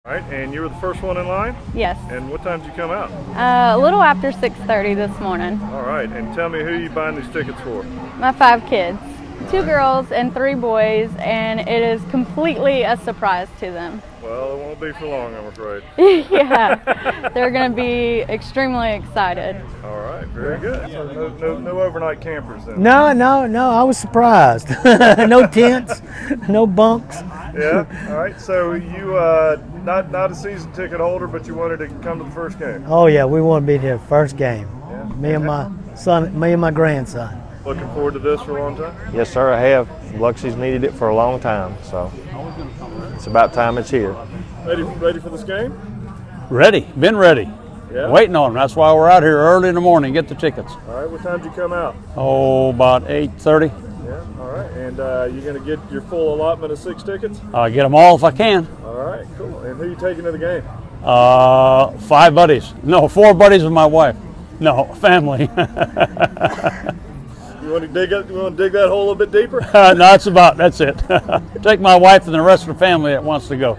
All right, and you were the first one in line? Yes. And what time did you come out? A little after 6:30 this morning. All right, and tell me who you buying these tickets for? My 5 kids, 2 girls and 3 boys, and it is completely a surprise to them. Well, it won't be for long, I'm afraid. Yeah, they're going to be extremely excited. All right, very good. So no overnight campers then? No, I was surprised. No tents, no bunks. Yeah, all right, so you, not a season ticket holder, but you wanted to come to the first game? Oh yeah, we want to be there first game. Yeah. Me and my son, me and my grandson. Looking forward to this for a long time? Yes, sir, I have. Luxie's needed it for a long time, so it's about time it's here. Ready for this game? Ready, been ready. Yeah? Waiting on them. That's why we're out here early in the morning to get the tickets. All right, what time did you come out? Oh, about 8:30. Yeah, all right, and you're going to get your full allotment of 6 tickets? I'll get them all if I can. All right, cool. And who are you taking to the game? 5 buddies. No, 4 buddies with my wife. No, family. You want to dig that hole a bit deeper? No, that's it. Take my wife and the rest of the family that wants to go.